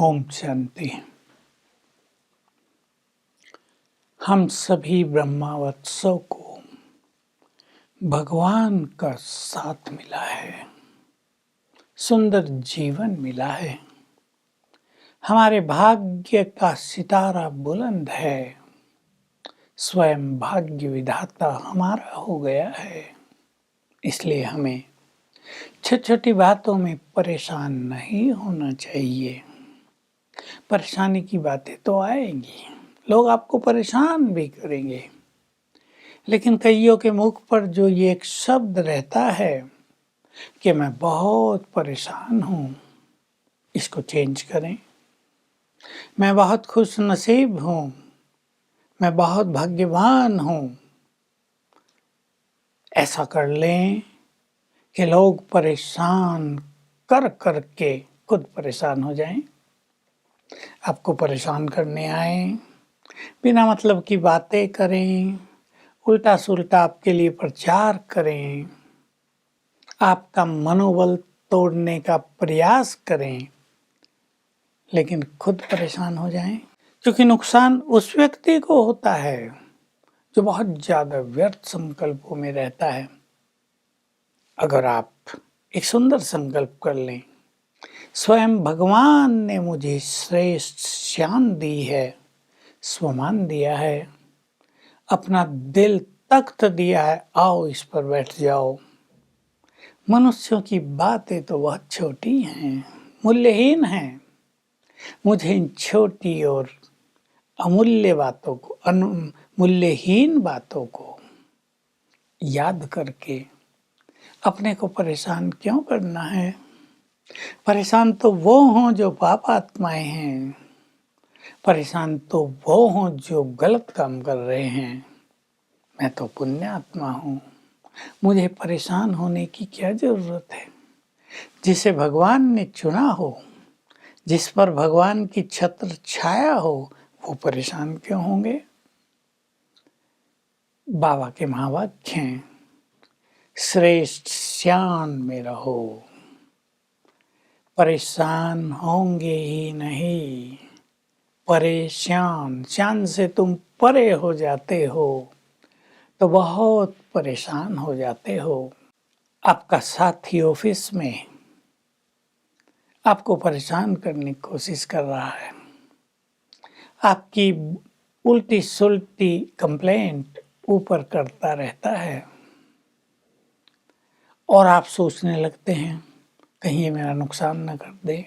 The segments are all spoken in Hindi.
ओम शांति। हम सभी ब्रह्मावत्सव को भगवान का साथ मिला है, सुंदर जीवन मिला है, हमारे भाग्य का सितारा बुलंद है, स्वयं भाग्य विधाता हमारा हो गया है। इसलिए हमें छोटी छोटी बातों में परेशान नहीं होना चाहिए। परेशानी की बातें तो आएंगी, लोग आपको परेशान भी करेंगे, लेकिन कईयों के मुख पर जो ये एक शब्द रहता है कि मैं बहुत परेशान हूँ, इसको चेंज करें। मैं बहुत खुश नसीब हूँ, मैं बहुत भाग्यवान हूँ। ऐसा कर लें कि लोग परेशान कर कर के खुद परेशान हो जाएं। आपको परेशान करने आए, बिना मतलब की बातें करें, उल्टा सुल्टा आपके लिए प्रचार करें, आपका मनोबल तोड़ने का प्रयास करें, लेकिन खुद परेशान हो जाएं। क्योंकि नुकसान उस व्यक्ति को होता है जो बहुत ज़्यादा व्यर्थ संकल्पों में रहता है। अगर आप एक सुंदर संकल्प कर लें, स्वयं भगवान ने मुझे श्रेष्ठ शान दी है, स्वमान दिया है, अपना दिल तख्त दिया है, आओ इस पर बैठ जाओ। मनुष्यों की बातें तो बहुत छोटी हैं, मूल्यहीन हैं। मुझे इन छोटी और अमूल्य बातों को, मूल्यहीन बातों को याद करके अपने को परेशान क्यों करना है। परेशान तो वो हों जो पाप आत्माएं हैं, परेशान तो वो हों जो गलत काम कर रहे हैं। मैं तो पुण्य आत्मा हूँ, मुझे परेशान होने की क्या जरूरत है। जिसे भगवान ने चुना हो, जिस पर भगवान की छत्र छाया हो, वो परेशान क्यों होंगे। बाबा के महावाक्य हैं, श्रेष्ठ शान में रहो, परेशान होंगे ही नहीं। परेशान, शान से तुम परे हो जाते हो तो बहुत परेशान हो जाते हो। आपका साथी ऑफिस में आपको परेशान करने की कोशिश कर रहा है, आपकी उल्टी सुल्टी कंप्लेंट ऊपर करता रहता है और आप सोचने लगते हैं कहीं ये मेरा नुकसान न कर दे,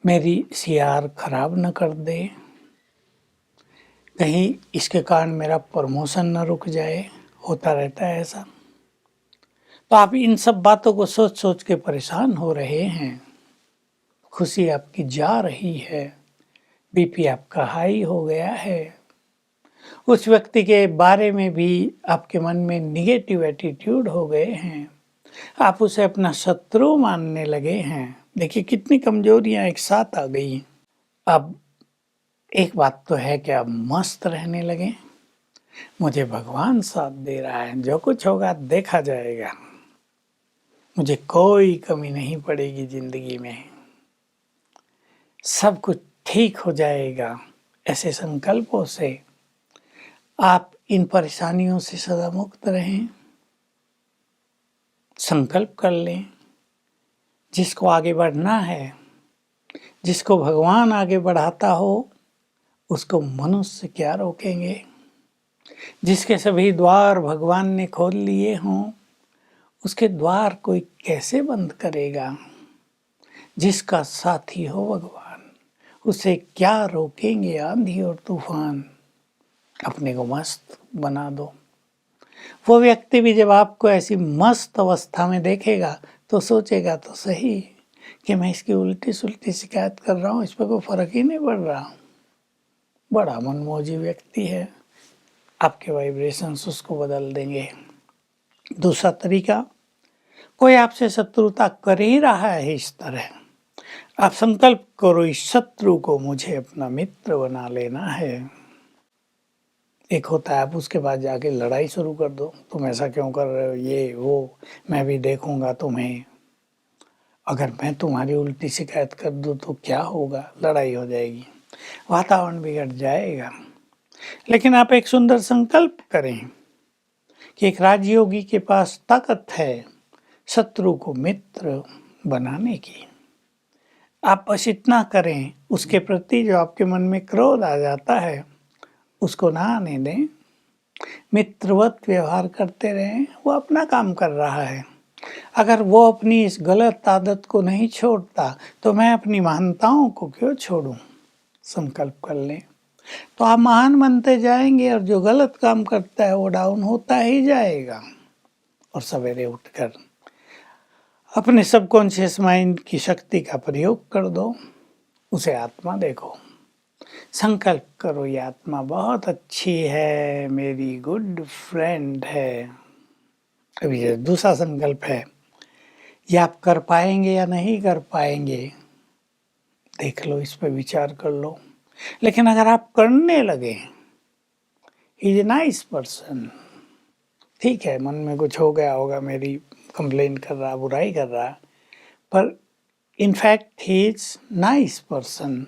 मेरी सीआर खराब न कर दे, कहीं इसके कारण मेरा प्रमोशन न रुक जाए। होता रहता है ऐसा। तो आप इन सब बातों को सोच सोच के परेशान हो रहे हैं। खुशी आपकी जा रही है, बीपी आपका हाई हो गया है। उस व्यक्ति के बारे में भी आपके मन में निगेटिव एटीट्यूड हो गए हैं, आप उसे अपना शत्रु मानने लगे हैं। देखिए कितनी कमजोरियां एक साथ आ गई। अब एक बात तो है कि आप मस्त रहने लगे, मुझे भगवान साथ दे रहा है, जो कुछ होगा देखा जाएगा, मुझे कोई कमी नहीं पड़ेगी जिंदगी में, सब कुछ ठीक हो जाएगा। ऐसे संकल्पों से आप इन परेशानियों से सदा मुक्त रहें। संकल्प कर लें, जिसको आगे बढ़ना है, जिसको भगवान आगे बढ़ाता हो, उसको मनुष्य क्या रोकेंगे। जिसके सभी द्वार भगवान ने खोल लिए हों, उसके द्वार कोई कैसे बंद करेगा। जिसका साथी हो भगवान, उसे क्या रोकेंगे आंधी और तूफान। अपने को मस्त बना दो। वो व्यक्ति भी जब आपको ऐसी मस्त अवस्था में देखेगा तो सोचेगा तो सही कि मैं इसकी उल्टी सुल्टी शिकायत कर रहा हूँ, इस पर कोई फर्क ही नहीं पड़ रहा। बड़ा मनमोजी व्यक्ति है। आपके वाइब्रेशंस उसको बदल देंगे। दूसरा तरीका, कोई आपसे शत्रुता कर ही रहा है इस तरह, आप संकल्प करो इस शत्रु को मुझे अपना मित्र बना लेना है। एक होता है आप उसके बाद जाके लड़ाई शुरू कर दो, तुम ऐसा क्यों कर रहे हो, ये वो, मैं भी देखूंगा तुम्हें। अगर मैं तुम्हारी उल्टी शिकायत कर दूं तो क्या होगा, लड़ाई हो जाएगी, वातावरण बिगड़ जाएगा। लेकिन आप एक सुंदर संकल्प करें कि एक राजयोगी के पास ताकत है शत्रु को मित्र बनाने की। आप बस इतना करें, उसके प्रति जो आपके मन में क्रोध आ जाता है उसको ना आने दें, मित्रवत व्यवहार करते रहें। वो अपना काम कर रहा है, अगर वो अपनी इस गलत आदत को नहीं छोड़ता तो मैं अपनी महानताओं को क्यों छोड़ूं। संकल्प कर लें तो आप महान बनते जाएंगे और जो गलत काम करता है वो डाउन होता ही जाएगा। और सवेरे उठकर अपने सबकॉन्शियस माइंड की शक्ति का प्रयोग कर दो, उसे आत्मा देखो, संकल्प करो ये आत्मा बहुत अच्छी है, मेरी गुड फ्रेंड है। अभी ये दूसरा संकल्प है, ये आप कर पाएंगे या नहीं कर पाएंगे, देख लो, इस पे विचार कर लो। लेकिन अगर आप करने लगे, he is a nice person, ठीक है मन में कुछ हो गया होगा, मेरी कंप्लेन कर रहा, बुराई कर रहा, पर in fact he is nice person.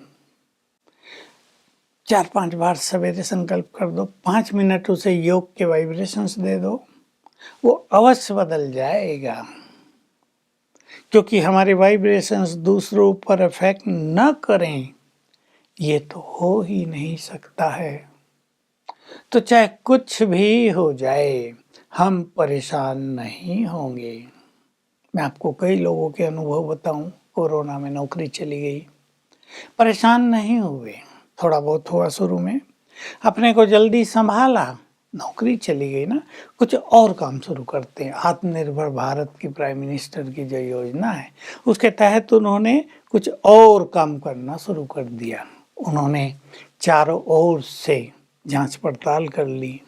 4-5 बार सवेरे संकल्प कर दो, 5 मिनट उसे योग के वाइब्रेशंस दे दो, वो अवश्य बदल जाएगा। क्योंकि हमारे वाइब्रेशंस दूसरों पर इफेक्ट न करें ये तो हो ही नहीं सकता है। तो चाहे कुछ भी हो जाए हम परेशान नहीं होंगे। मैं आपको कई लोगों के अनुभव बताऊं, कोरोना में नौकरी चली गई, परेशान नहीं हुए, थोड़ा बहुत हुआ शुरू में, अपने को जल्दी संभाला, नौकरी चली गई ना, कुछ और काम शुरू करते हैं। आत्मनिर्भर भारत की प्राइम मिनिस्टर की जो योजना है उसके तहत उन्होंने कुछ और काम करना शुरू कर दिया। उन्होंने चारों ओर से जांच पड़ताल कर ली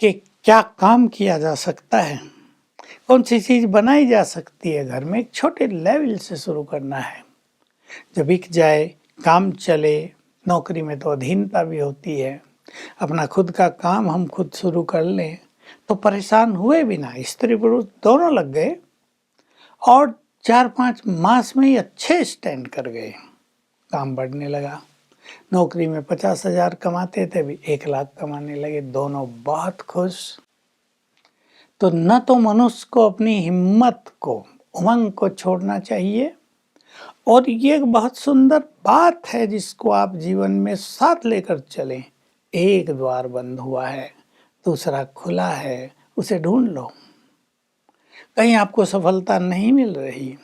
कि क्या काम किया जा सकता है, कौन सी चीज बनाई जा सकती है घर में। एक छोटे लेवल से शुरू करना है, जब बिक जाए, काम चले। नौकरी में तो अधीनता भी होती है, अपना खुद का काम हम खुद शुरू कर लें तो परेशान हुए बिना स्त्री पुरुष दोनों लग गए और 4-5 मास में ही अच्छे स्टैंड कर गए, काम बढ़ने लगा। नौकरी में 50,000 कमाते थे, भी 1 लाख कमाने लगे, दोनों बहुत खुश। तो न तो मनुष्य को अपनी हिम्मत को, उमंग को छोड़ना चाहिए। और ये एक बहुत सुंदर बात है जिसको आप जीवन में साथ लेकर चलें। एक द्वार बंद हुआ है, दूसरा खुला है, उसे ढूंढ लो। कहीं आपको सफलता नहीं मिल रही,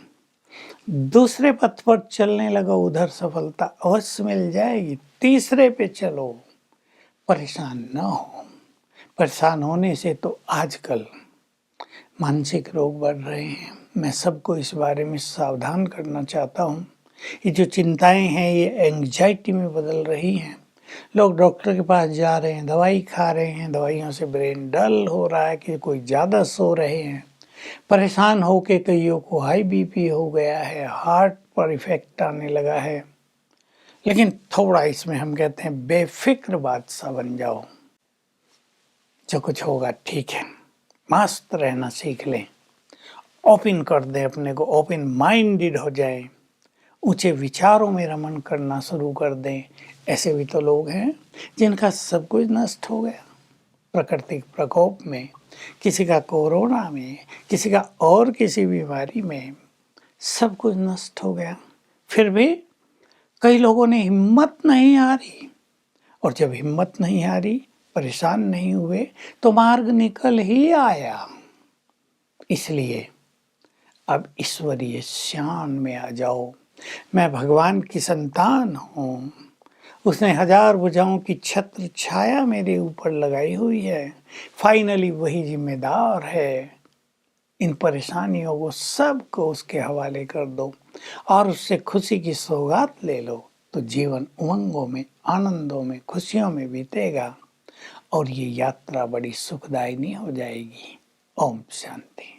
दूसरे पथ पर चलने लगो, उधर सफलता अवश्य मिल जाएगी। तीसरे पे चलो, परेशान न हो। परेशान होने से तो आजकल मानसिक रोग बढ़ रहे हैं। मैं सबको इस बारे में सावधान करना चाहता हूँ। ये जो चिंताएं हैं ये एंग्जाइटी में बदल रही हैं। लोग डॉक्टर के पास जा रहे हैं, दवाई खा रहे हैं, दवाइयों से ब्रेन डल हो रहा है कि कोई ज़्यादा सो रहे हैं। परेशान होके कईयों को हाई बीपी हो गया है, हार्ट पर इफेक्ट आने लगा है। लेकिन थोड़ा इसमें हम कहते हैं बेफिक्र बादशाह बन जाओ, जो कुछ होगा ठीक है, मस्त रहना सीख लें, ओपन कर दें अपने को, ओपन माइंडेड हो जाएं, ऊंचे विचारों में रमन करना शुरू कर दें। ऐसे भी तो लोग हैं जिनका सब कुछ नष्ट हो गया प्राकृतिक प्रकोप में, किसी का कोरोना में, किसी का और किसी बीमारी में, सब कुछ नष्ट हो गया। फिर भी कई लोगों ने हिम्मत नहीं हारी, और जब हिम्मत नहीं हारी, परेशान नहीं हुए, तो मार्ग निकल ही आया। इसलिए अब ईश्वरीय शान में आ जाओ। मैं भगवान की संतान हूँ, उसने 1000 भुजाओं की छत्र छाया मेरे ऊपर लगाई हुई है, फाइनली वही जिम्मेदार है। इन परेशानियों को सबको उसके हवाले कर दो और उससे खुशी की सौगात ले लो, तो जीवन उमंगों में, आनंदों में, खुशियों में बीतेगा और ये यात्रा बड़ी सुखदायिनी हो जाएगी। ओम शांति।